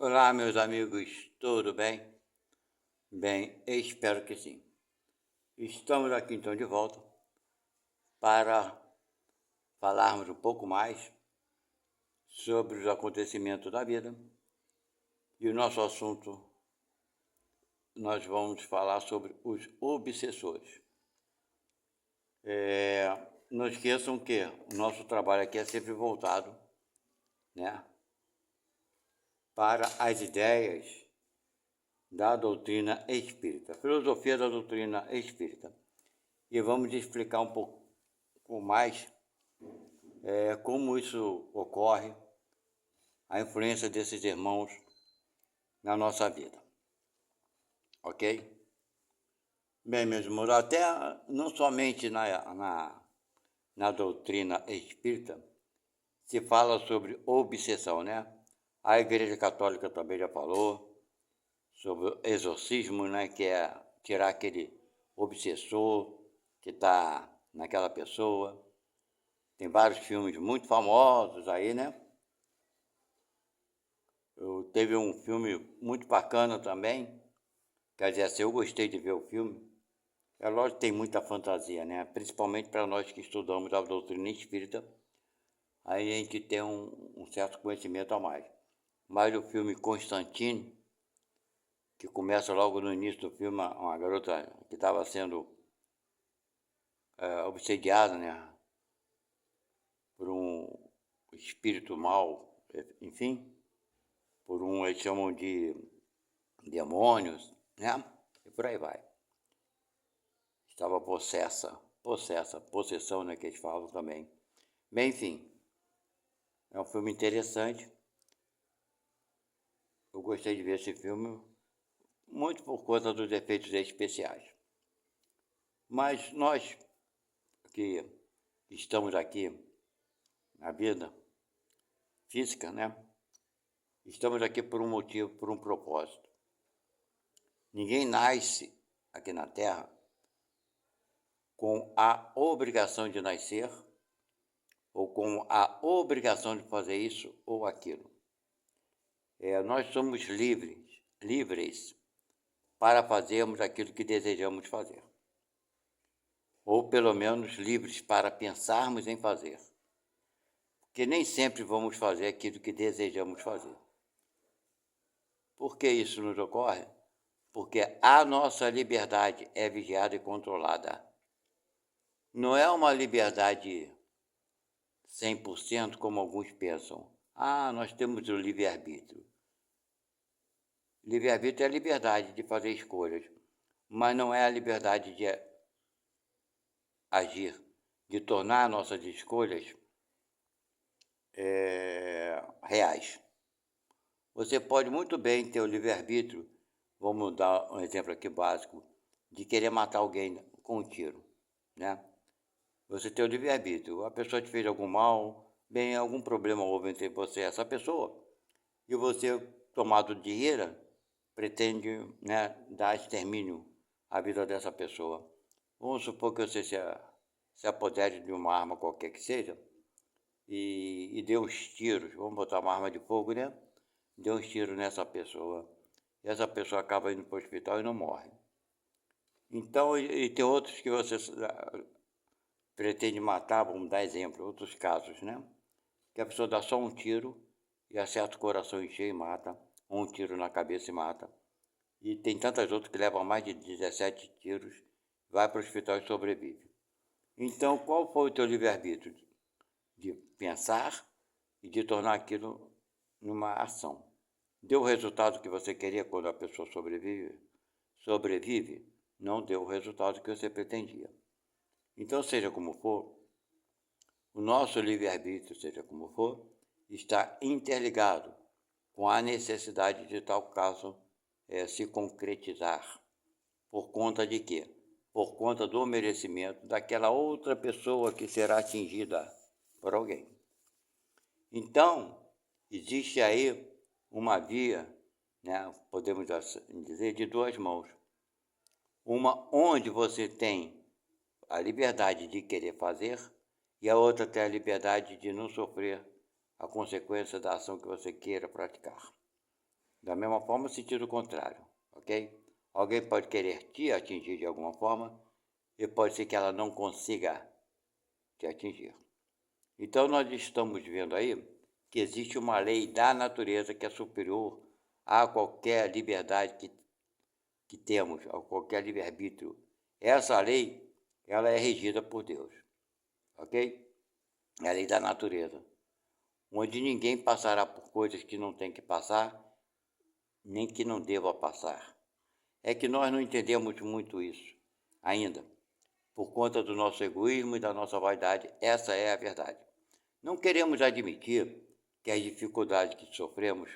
Olá, meus amigos, tudo bem? Bem, espero que sim. Estamos aqui então de volta para falarmos um pouco mais sobre os acontecimentos da vida. E o nosso assunto, nós vamos falar sobre os obsessores. Não esqueçam que o nosso trabalho aqui é sempre voltado, né, para as ideias da doutrina espírita, filosofia da doutrina espírita. E vamos explicar um pouco mais como isso ocorre, a influência desses irmãos na nossa vida. Ok? Bem, meus irmãos, até não somente na doutrina espírita se fala sobre obsessão, né? A Igreja Católica também já falou sobre exorcismo, né? Que é tirar aquele obsessor que está naquela pessoa. Tem vários filmes muito famosos aí, né? Teve um filme muito bacana também, quer dizer assim, eu gostei de ver o filme. É lógico que tem muita fantasia, né? Principalmente para nós que estudamos a doutrina espírita, aí a gente tem um certo conhecimento a mais. Mas o filme Constantine, que começa logo no início do filme, uma garota que estava sendo obsediada, né? Por um espírito mau, enfim, por eles chamam de demônios, né? E por aí vai. Estava possessão, né, que eles falam também. Bem, enfim, é um filme interessante. Eu gostei de ver esse filme, muito por conta dos efeitos especiais. Mas nós que estamos aqui na vida física, né, estamos aqui por um motivo, por um propósito. Ninguém nasce aqui na Terra com a obrigação de nascer ou com a obrigação de fazer isso ou aquilo. Nós somos livres para fazermos aquilo que desejamos fazer. Ou pelo menos livres para pensarmos em fazer. Porque nem sempre vamos fazer aquilo que desejamos fazer. Por que isso nos ocorre? Porque a nossa liberdade é vigiada e controlada. Não é uma liberdade 100% como alguns pensam. Nós temos o livre-arbítrio. Livre-arbítrio é a liberdade de fazer escolhas, mas não é a liberdade de agir, de tornar nossas escolhas reais. Você pode muito bem ter o livre-arbítrio, vamos dar um exemplo aqui básico, de querer matar alguém com um tiro, né? Você tem o livre-arbítrio, a pessoa te fez algum mal, bem, algum problema houve entre você e essa pessoa, e você, tomado de ira, pretende, né, dar extermínio à vida dessa pessoa. Vamos supor que você se apodere de uma arma qualquer que seja, e deu uns tiros, vamos botar uma arma de fogo, né? Deu uns tiros nessa pessoa. E essa pessoa acaba indo para o hospital e não morre. Então, e tem outros que você pretende matar, vamos dar exemplo, outros casos, né? Que a pessoa dá só um tiro e acerta o coração em cheio e mata, ou um tiro na cabeça e mata. E tem tantas outras que levam mais de 17 tiros, vai para o hospital e sobrevive. Então, qual foi o teu livre-arbítrio? De pensar e de tornar aquilo numa ação. Deu o resultado que você queria quando a pessoa sobrevive, não deu o resultado que você pretendia. Então, seja como for, o nosso livre-arbítrio, seja como for, está interligado com a necessidade de tal caso se concretizar. Por conta de quê? Por conta do merecimento daquela outra pessoa que será atingida por alguém. Então, existe aí uma via, né, podemos dizer, de duas mãos. Uma onde você tem a liberdade de querer fazer e a outra tem a liberdade de não sofrer a consequência da ação que você queira praticar. Da mesma forma, sentido contrário, ok? Alguém pode querer te atingir de alguma forma e pode ser que ela não consiga te atingir. Então, nós estamos vendo aí que existe uma lei da natureza que é superior a qualquer liberdade que temos, a qualquer livre-arbítrio. Essa lei, ela é regida por Deus, ok? É a lei da natureza, onde ninguém passará por coisas que não tem que passar, nem que não deva passar. É que nós não entendemos muito isso ainda, por conta do nosso egoísmo e da nossa vaidade. Essa é a verdade. Não queremos admitir que as dificuldades que sofremos,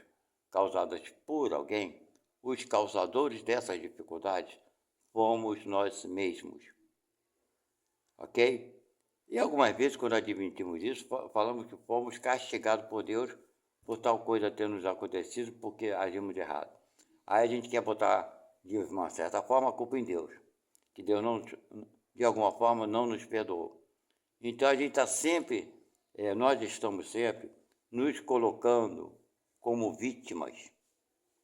causadas por alguém, os causadores dessas dificuldades, fomos nós mesmos, ok? E algumas vezes, quando admitimos isso, falamos que fomos castigados por Deus por tal coisa ter nos acontecido porque agimos de errado. Aí a gente quer botar, de uma certa forma, a culpa em Deus, que Deus, não, de alguma forma, não nos perdoou. Então a gente está sempre, nós estamos sempre nos colocando como vítimas.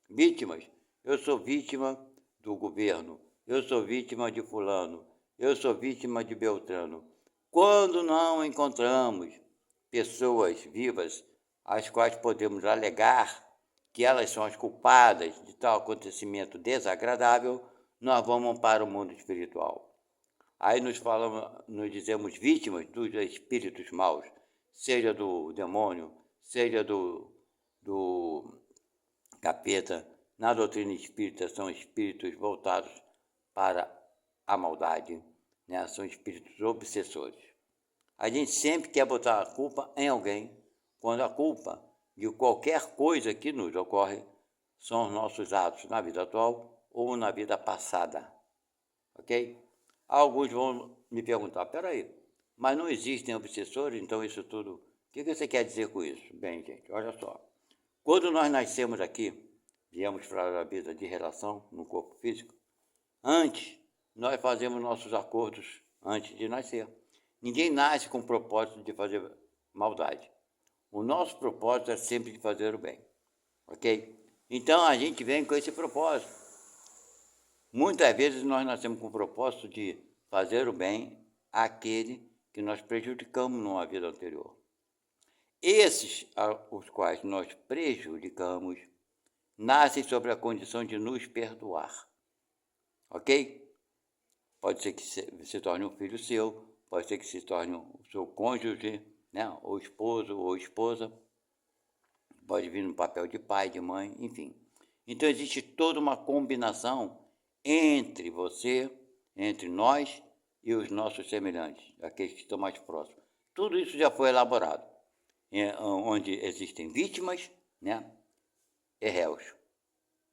Vítimas. Eu sou vítima do governo, eu sou vítima de fulano, eu sou vítima de Beltrano. Quando não encontramos pessoas vivas às quais podemos alegar que elas são as culpadas de tal acontecimento desagradável, nós vamos para o mundo espiritual. Aí nos dizemos vítimas dos espíritos maus, seja do demônio, seja do capeta. Na doutrina espírita são espíritos voltados para a maldade, né? São espíritos obsessores. A gente sempre quer botar a culpa em alguém, quando a culpa de qualquer coisa que nos ocorre são os nossos atos na vida atual ou na vida passada, ok? Alguns vão me perguntar, peraí, mas não existem obsessores, então isso tudo... O que você quer dizer com isso? Bem, gente, olha só. Quando nós nascemos aqui, viemos para a vida de relação no corpo físico, antes nós fazemos nossos acordos antes de nascer. Ninguém nasce com o propósito de fazer maldade. O nosso propósito é sempre de fazer o bem, ok? Então a gente vem com esse propósito. Muitas vezes nós nascemos com o propósito de fazer o bem àquele que nós prejudicamos numa vida anterior. Esses os quais nós prejudicamos nascem sobre a condição de nos perdoar, ok? Pode ser que se torne um filho seu, pode ser que se torne o seu cônjuge, né? Ou esposo ou esposa, pode vir no papel de pai, de mãe, enfim. Então existe toda uma combinação entre você, entre nós e os nossos semelhantes, aqueles que estão mais próximos. Tudo isso já foi elaborado, onde existem vítimas, né, e réus.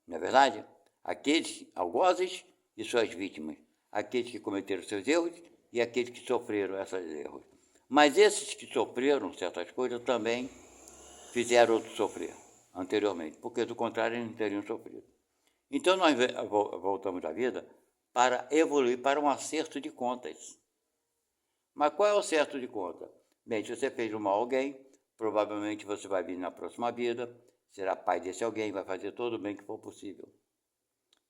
Não é verdade? Aqueles algozes e suas vítimas, aqueles que cometeram seus erros e aqueles que sofreram esses erros. Mas esses que sofreram certas coisas também fizeram outros sofrer anteriormente, porque do contrário eles não teriam sofrido. Então nós voltamos à vida para evoluir para um acerto de contas. Mas qual é o acerto de conta? Bem, se você fez um mal a alguém, provavelmente você vai vir na próxima vida, será pai desse alguém, vai fazer todo o bem que for possível.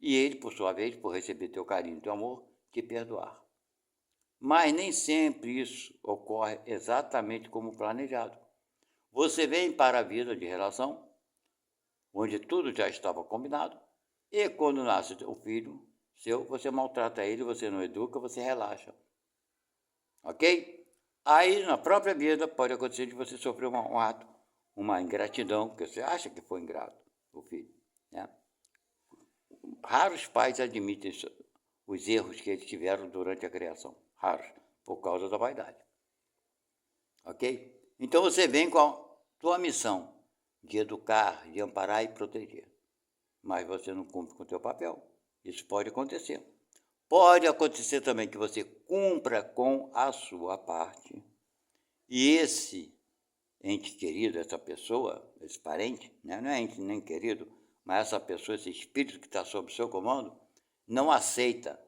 E ele, por sua vez, por receber teu carinho e teu amor, te perdoar. Mas nem sempre isso ocorre exatamente como planejado. Você vem para a vida de relação, onde tudo já estava combinado, e quando nasce o filho seu, você maltrata ele, você não educa, você relaxa. Ok? Aí, na própria vida, pode acontecer de você sofrer um ato, uma ingratidão, que você acha que foi ingrato, o filho, né? Raros pais admitem os erros que eles tiveram durante a criação. Raros, por causa da vaidade. Ok? Então você vem com a tua missão de educar, de amparar e proteger. Mas você não cumpre com o teu papel. Isso pode acontecer. Pode acontecer também que você cumpra com a sua parte. E esse ente querido, essa pessoa, esse parente, né? Não é ente nem querido, mas essa pessoa, esse espírito que está sob o seu comando, não aceita,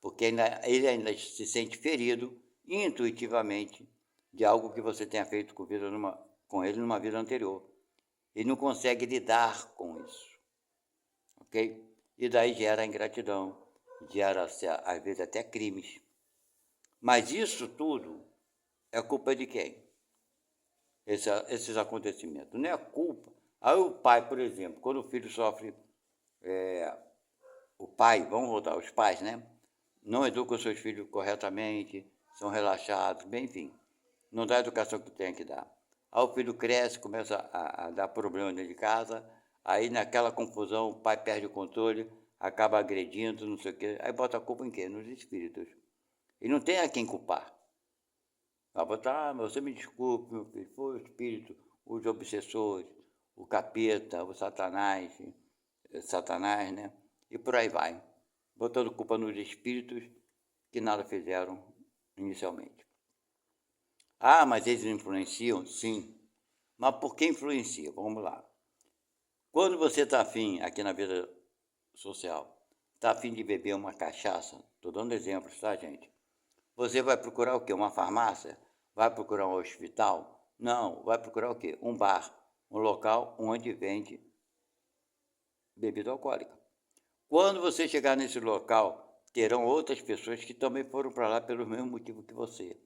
porque ele ainda se sente ferido intuitivamente de algo que você tenha feito com ele numa vida anterior. Ele não consegue lidar com isso, ok? E daí gera ingratidão, gera, às vezes, até crimes. Mas isso tudo é culpa de quem? Esses acontecimentos. Não é culpa. Aí o pai, por exemplo, quando o filho sofre, o pai, vamos voltar, os pais, né? Não educam seus filhos corretamente, são relaxados, bem, enfim. Não dá a educação que tem que dar. Aí o filho cresce, começa a dar problema dentro de casa, aí naquela confusão o pai perde o controle, acaba agredindo, não sei o quê. Aí bota a culpa em quê? Nos espíritos. E não tem a quem culpar. Vai botar, você me desculpe, meu filho, foi o espírito, os obsessores, o capeta, o Satanás, né? E por aí vai. Botando culpa nos espíritos que nada fizeram inicialmente. Ah, mas eles influenciam? Sim. Mas por que influencia? Vamos lá. Quando você está afim, aqui na vida social, está afim de beber uma cachaça, estou dando exemplos, tá, gente? Você vai procurar o quê? Uma farmácia? Vai procurar um hospital? Não, vai procurar o quê? Um bar, um local onde vende bebida alcoólica. Quando você chegar nesse local, terão outras pessoas que também foram para lá pelo mesmo motivo que você.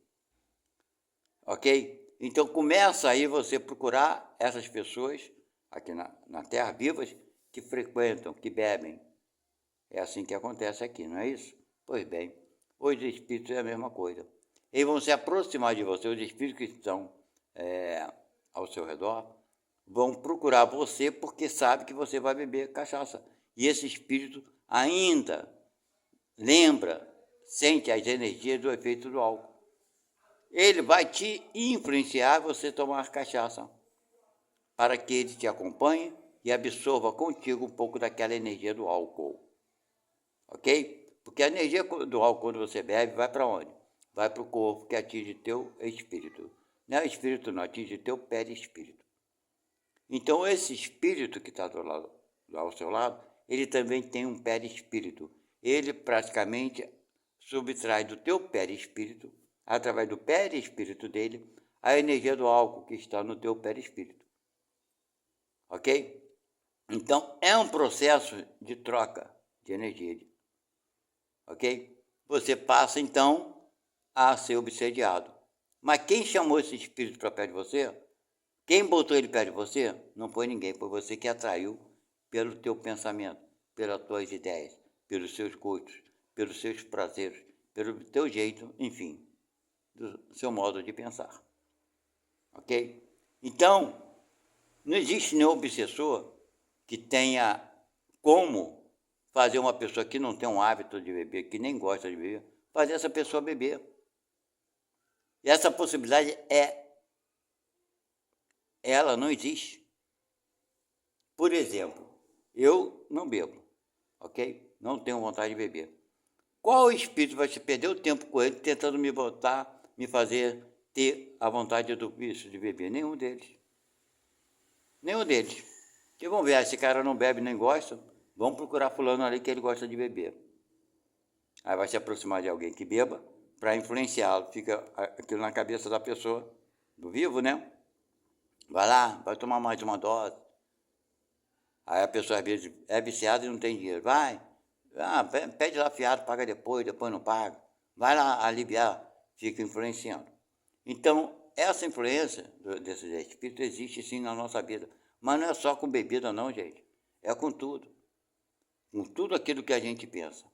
Ok? Então começa aí você procurar essas pessoas aqui na Terra vivas que frequentam, que bebem. É assim que acontece aqui, não é isso? Pois bem, os espíritos é a mesma coisa. Eles vão se aproximar de você, os espíritos que estão ao seu redor vão procurar você porque sabe que você vai beber cachaça. E esse espírito ainda lembra, sente as energias do efeito do álcool. Ele vai te influenciar a você tomar cachaça, para que ele te acompanhe e absorva contigo um pouco daquela energia do álcool. Ok? Porque a energia do álcool, quando você bebe, vai para onde? Vai para o corpo, que atinge teu espírito. Não é o espírito, não, atinge teu perispírito. Então, esse espírito que está ao seu lado, ele também tem um perispírito. Ele praticamente subtrai do teu perispírito, através do perispírito dele, a energia do álcool que está no teu perispírito. Ok? Então, é um processo de troca de energia. Ok? Você passa, então, a ser obsediado. Mas quem chamou esse espírito para perto de você? Quem botou ele perto de você? Não foi ninguém, foi você que atraiu pelo teu pensamento, pelas tuas ideias, pelos seus gostos, pelos seus prazeres, pelo teu jeito, enfim, do seu modo de pensar. Ok? Então, não existe nenhum obsessor que tenha como fazer uma pessoa que não tem um hábito de beber, que nem gosta de beber, fazer essa pessoa beber. E essa possibilidade ela não existe. Por exemplo, eu não bebo, ok? Não tenho vontade de beber. Qual espírito vai se perder o tempo com ele tentando me botar, me fazer ter a vontade do vício de beber? Nenhum deles. Nenhum deles. Que vão ver, esse cara não bebe nem gosta, vamos procurar fulano ali que ele gosta de beber. Aí vai se aproximar de alguém que beba para influenciá-lo. Fica aquilo na cabeça da pessoa, do vivo, né? Vai lá, vai tomar mais uma dose. Aí a pessoa às vezes é viciada e não tem dinheiro. Vai, pede lá fiado, paga depois não paga. Vai lá aliviar, fica influenciando. Então, essa influência desses espíritos existe sim na nossa vida. Mas não é só com bebida não, gente. É com tudo. Com tudo aquilo que a gente pensa.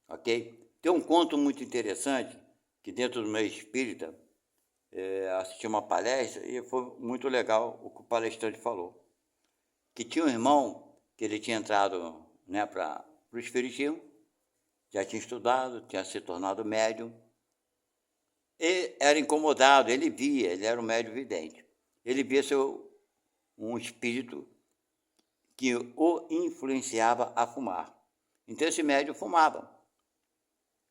Ok? Tem um conto muito interessante, que dentro do meio espírita, assisti uma palestra e foi muito legal o que o palestrante falou. Que tinha um irmão que ele tinha entrado, né, para o espiritismo, já tinha estudado, tinha se tornado médium, e era incomodado, ele via, ele era um médium vidente, ele via um espírito que o influenciava a fumar. Então esse médium fumava.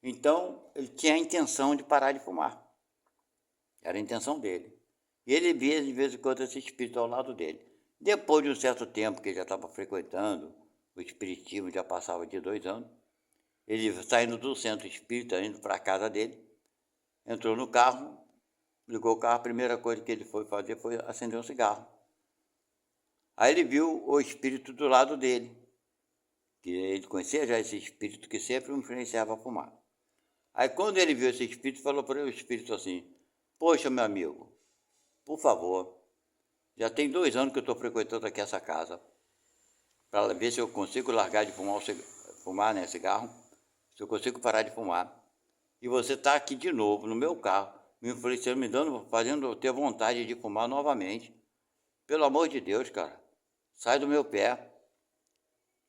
Então ele tinha a intenção de parar de fumar. Era a intenção dele. E ele via de vez em quando esse espírito ao lado dele. Depois de um certo tempo que ele já estava frequentando o espiritismo, já passava de 2 anos, ele saindo do centro espírita, indo para a casa dele, entrou no carro, ligou o carro, a primeira coisa que ele foi fazer foi acender um cigarro. Aí ele viu o espírito do lado dele, que ele conhecia já esse espírito que sempre o influenciava a fumar. Aí quando ele viu esse espírito, falou para o espírito assim: poxa, meu amigo, por favor, já tem 2 anos que eu estou frequentando aqui essa casa, para ver se eu consigo largar de fumar, né, cigarro, se eu consigo parar de fumar. E você está aqui de novo, no meu carro, me influenciando, fazendo eu ter vontade de fumar novamente. Pelo amor de Deus, cara, sai do meu pé,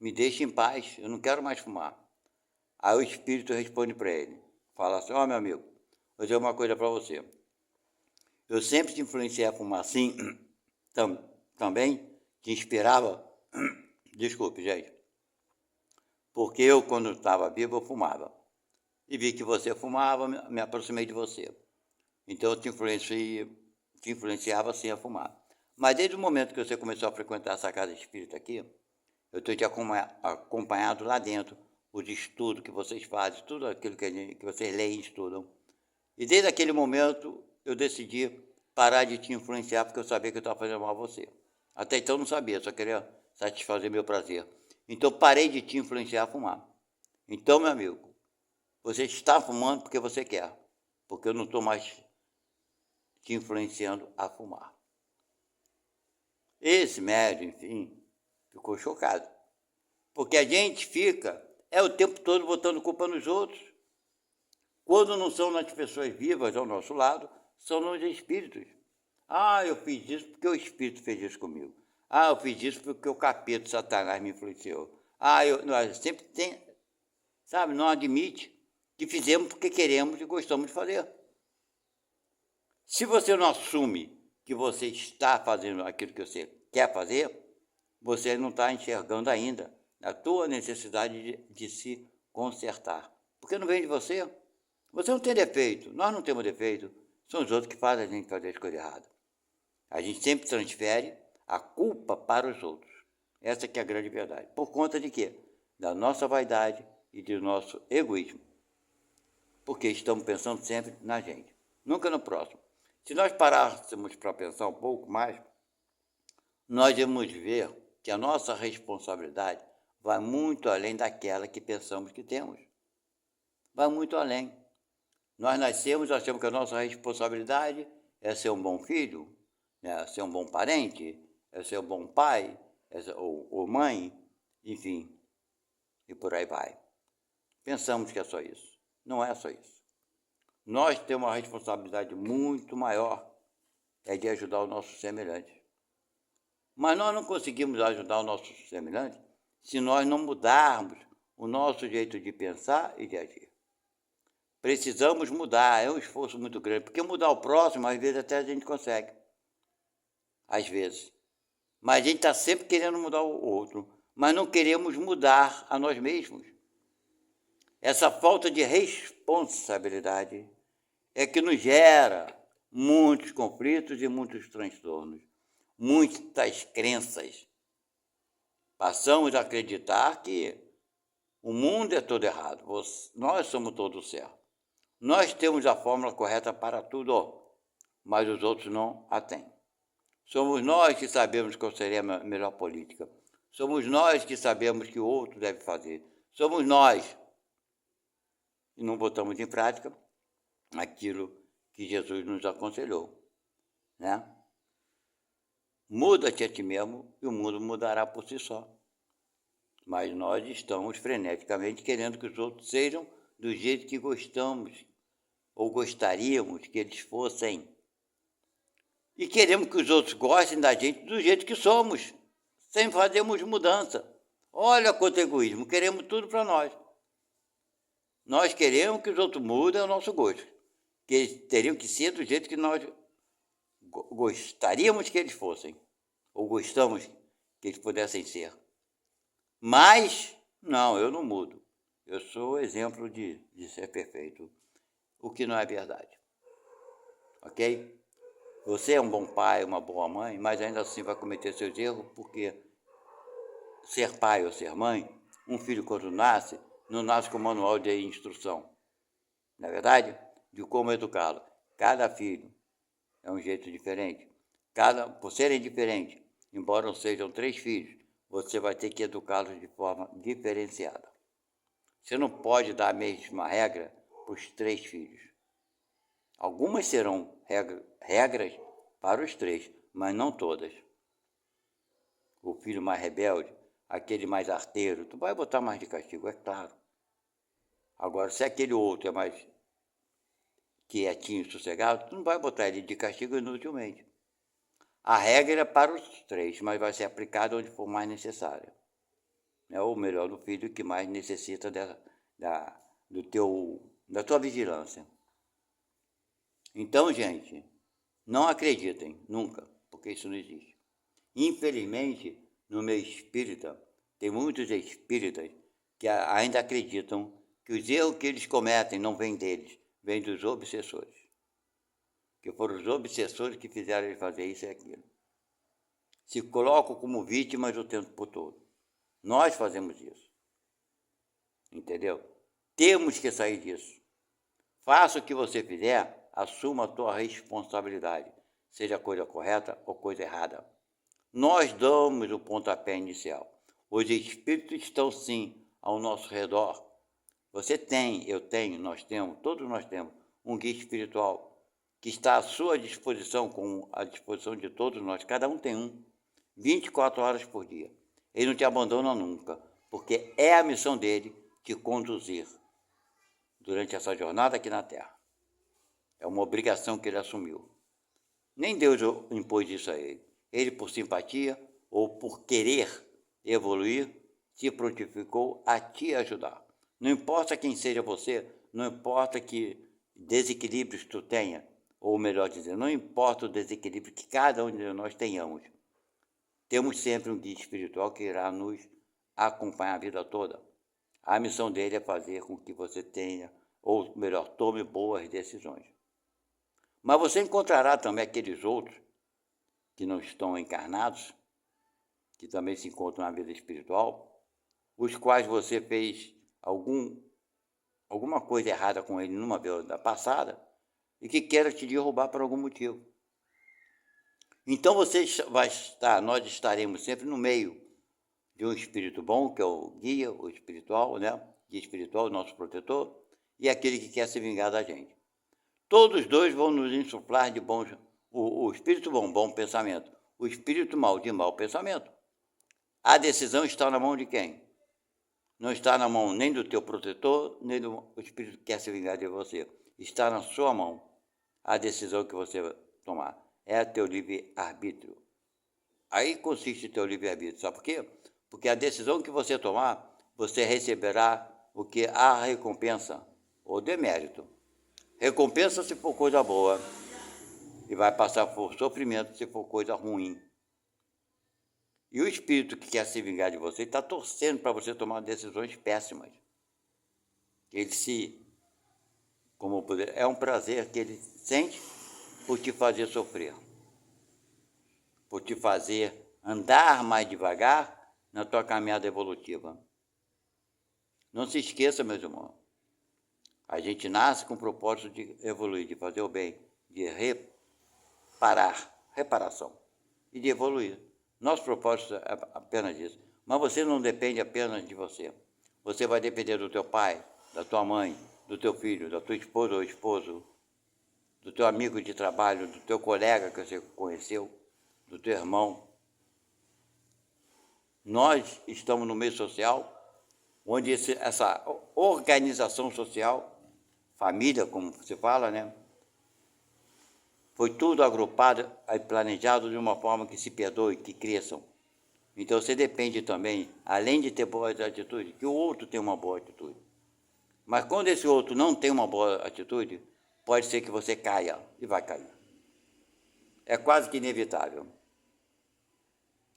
me deixe em paz, eu não quero mais fumar. Aí o espírito responde para ele, fala assim: ó, meu amigo, vou dizer uma coisa para você. Eu sempre te influenciei a fumar assim, também te inspirava, desculpe, gente, porque eu, quando estava vivo, eu fumava. E vi que você fumava, me aproximei de você. Então eu te influenciava assim a fumar. Mas desde o momento que você começou a frequentar essa casa espírita aqui, eu tenho te acompanhado lá dentro, os estudos que vocês fazem, tudo aquilo que vocês leem e estudam. E desde aquele momento eu decidi parar de te influenciar, porque eu sabia que eu estava fazendo mal a você. Até então eu não sabia, só queria satisfazer meu prazer. Então parei de te influenciar a fumar. Então, meu amigo, você está fumando porque você quer, porque eu não estou mais te influenciando a fumar. Esse médium, enfim, ficou chocado, porque a gente fica o tempo todo botando culpa nos outros. Quando não são nas pessoas vivas ao nosso lado, são nos espíritos. Ah, eu fiz isso porque o espírito fez isso comigo. Ah, eu fiz isso porque o capeta, Satanás, me influenciou. Ah, nós sempre tem, sabe, não admite que fizemos porque queremos e gostamos de fazer. Se você não assume que você está fazendo aquilo que você quer fazer, você não está enxergando ainda a tua necessidade de se consertar. Porque não vem de você. Você não tem defeito, nós não temos defeito, são os outros que fazem a gente fazer as coisas erradas. A gente sempre transfere a culpa para os outros. Essa que é a grande verdade. Por conta de quê? Da nossa vaidade e do nosso egoísmo. Porque estamos pensando sempre na gente, nunca no próximo. Se nós parássemos para pensar um pouco mais, nós vamos ver que a nossa responsabilidade vai muito além daquela que pensamos que temos. Vai muito além. Nós nascemos, achamos que a nossa responsabilidade é ser um bom filho, é ser um bom parente, é ser um bom pai, ou mãe, enfim, e por aí vai. Pensamos que é só isso. Não é só isso. Nós temos uma responsabilidade muito maior, é de ajudar o nosso semelhante. Mas nós não conseguimos ajudar o nosso semelhante se nós não mudarmos o nosso jeito de pensar e de agir. Precisamos mudar, é um esforço muito grande, porque mudar o próximo, às vezes até a gente consegue. Às vezes. Mas a gente está sempre querendo mudar o outro, mas não queremos mudar a nós mesmos. Essa falta de responsabilidade é que nos gera muitos conflitos e muitos transtornos, muitas crenças. Passamos a acreditar que o mundo é todo errado, nós somos todos certos. Nós temos a fórmula correta para tudo, mas os outros não a têm. Somos nós que sabemos qual seria a melhor política. Somos nós que sabemos que o outro deve fazer. Somos nós que não botamos em prática aquilo que Jesus nos aconselhou, né? Muda-te a ti mesmo e o mundo mudará por si só. Mas nós estamos freneticamente querendo que os outros sejam do jeito que gostamos ou gostaríamos que eles fossem. E queremos que os outros gostem da gente do jeito que somos, sem fazermos mudança. Olha quanto egoísmo, queremos tudo para nós. Nós queremos que os outros mudem o nosso gosto, que eles teriam que ser do jeito que nós gostaríamos que eles fossem, ou gostamos que eles pudessem ser. Mas, não, eu não mudo. Eu sou exemplo de ser perfeito, o que não é verdade. Ok? Você é um bom pai, uma boa mãe, mas ainda assim vai cometer seus erros, porque ser pai ou ser mãe, um filho quando nasce, não nasce com manual de instrução. Não é verdade? De como educá-lo. Cada filho é um jeito diferente. Por serem diferentes, embora sejam 3 filhos, você vai ter que educá-los de forma diferenciada. Você não pode dar a mesma regra para os 3 filhos. Algumas serão regras para os 3, mas não todas. O filho mais rebelde, aquele mais arteiro, tu vai botar mais de castigo, é claro. Agora, se aquele outro é mais quietinho, sossegado, tu não vai botar ele de castigo inutilmente. A regra é para os 3, mas vai ser aplicada onde for mais necessário. Ou melhor, do filho que mais necessita da tua vigilância. Então, gente, não acreditem, nunca, porque isso não existe. Infelizmente, no meio espírita, tem muitos espíritas que ainda acreditam que os erros que eles cometem não vêm deles, vêm dos obsessores. Que foram os obsessores que fizeram eles fazer isso e aquilo. Se colocam como vítimas o tempo todo. Nós fazemos isso. Entendeu? Temos que sair disso. Faça o que você fizer, assuma a tua responsabilidade, seja coisa correta ou coisa errada. Nós damos o pontapé inicial. Os espíritos estão sim ao nosso redor. Você tem, eu tenho, nós temos, todos nós temos um guia espiritual que está à sua disposição, com a disposição de todos nós. Cada um tem um, 24 horas por dia. Ele não te abandona nunca, porque é a missão dele te conduzir durante essa jornada aqui na Terra. É uma obrigação que ele assumiu. Nem Deus impôs isso a ele. Ele, por simpatia ou por querer evoluir, se prontificou a te ajudar. Não importa quem seja você, não importa que desequilíbrios tu tenha, ou melhor dizer, não importa o desequilíbrio que cada um de nós tenhamos. Temos sempre um guia espiritual que irá nos acompanhar a vida toda. A missão dele é fazer com que você tenha, ou melhor, tome boas decisões. Mas você encontrará também aqueles outros que não estão encarnados, que também se encontram na vida espiritual, os quais você fez alguma coisa errada com ele numa vida passada e que queira te derrubar por algum motivo. Então nós estaremos sempre no meio de um espírito bom, que é o guia, o espiritual, né? Guia espiritual, o nosso protetor, e aquele que quer se vingar da gente. Todos dois vão nos insuflar de bons, o espírito bom pensamento, o espírito mau, de mau pensamento. A decisão está na mão de quem? Não está na mão nem do teu protetor, nem do espírito que quer se vingar de você. Está na sua mão a decisão que você vai tomar. É teu livre-arbítrio. Aí consiste teu livre-arbítrio. Sabe por quê? Porque a decisão que você tomar, você receberá o que a recompensa ou demérito. Recompensa se for coisa boa e vai passar por sofrimento se for coisa ruim. E o espírito que quer se vingar de você está torcendo para você tomar decisões péssimas. Ele é um prazer que ele sente por te fazer sofrer, por te fazer andar mais devagar na tua caminhada evolutiva. Não se esqueça, meus irmãos, a gente nasce com o propósito de evoluir, de fazer o bem, de reparação e de evoluir. Nosso propósito é apenas isso. Mas você não depende apenas de você. Você vai depender do teu pai, da tua mãe, do teu filho, da tua esposa ou esposo, do teu amigo de trabalho, do teu colega que você conheceu, do teu irmão. Nós estamos no meio social, onde essa organização social, família, como se fala, né? Foi tudo agrupado e planejado de uma forma que se perdoe, que cresçam. Então você depende também, além de ter boas atitudes, que o outro tenha uma boa atitude. Mas quando esse outro não tem uma boa atitude, pode ser que você caia e vai cair. É quase que inevitável.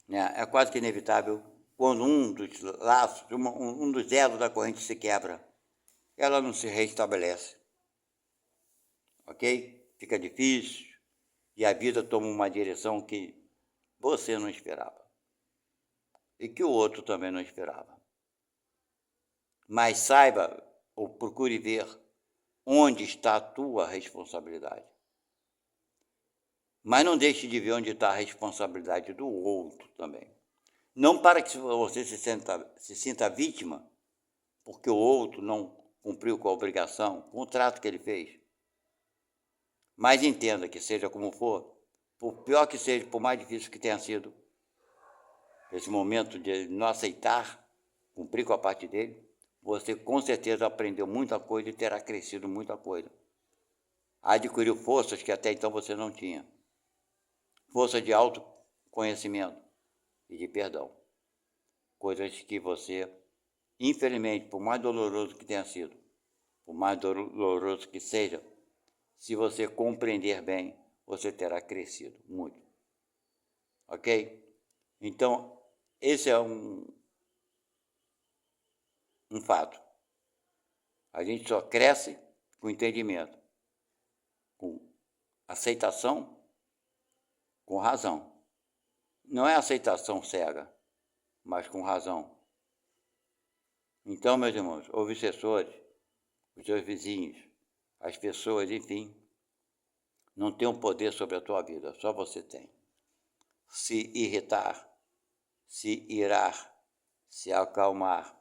Né? É quase que inevitável quando um dos laços, um dos elos da corrente se quebra. Ela não se restabelece. Ok? Fica difícil e a vida toma uma direção que você não esperava e que o outro também não esperava. Mas saiba ou procure ver onde está a tua responsabilidade. Mas não deixe de ver onde está a responsabilidade do outro também. Não para que você se sinta vítima, porque o outro não cumpriu com a obrigação, com o trato que ele fez. Mas entenda que seja como for, por pior que seja, por mais difícil que tenha sido, esse momento de não aceitar, cumprir com a parte dele, você com certeza aprendeu muita coisa e terá crescido muita coisa. Adquiriu forças que até então você não tinha. Força de autoconhecimento e de perdão. Coisas que você, infelizmente, por mais doloroso que tenha sido, por mais doloroso que seja, se você compreender bem, você terá crescido muito. Ok? Então, esse é um fato. A gente só cresce com entendimento, com aceitação, com razão. Não é aceitação cega, mas com razão. Então, meus irmãos, os obsessores, os seus vizinhos, as pessoas, enfim, não têm um poder sobre a tua vida, só você tem. Se irritar, se irar, se acalmar,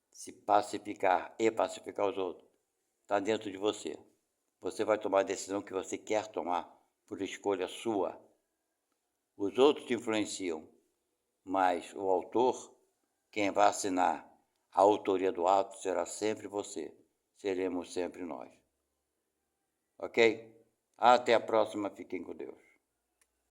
se pacificar e pacificar os outros, está dentro de você. Você vai tomar a decisão que você quer tomar por escolha sua. Os outros te influenciam, mas o autor, quem vai assinar a autoria do ato, será sempre você. Seremos sempre nós. Ok? Até a próxima. Fiquem com Deus.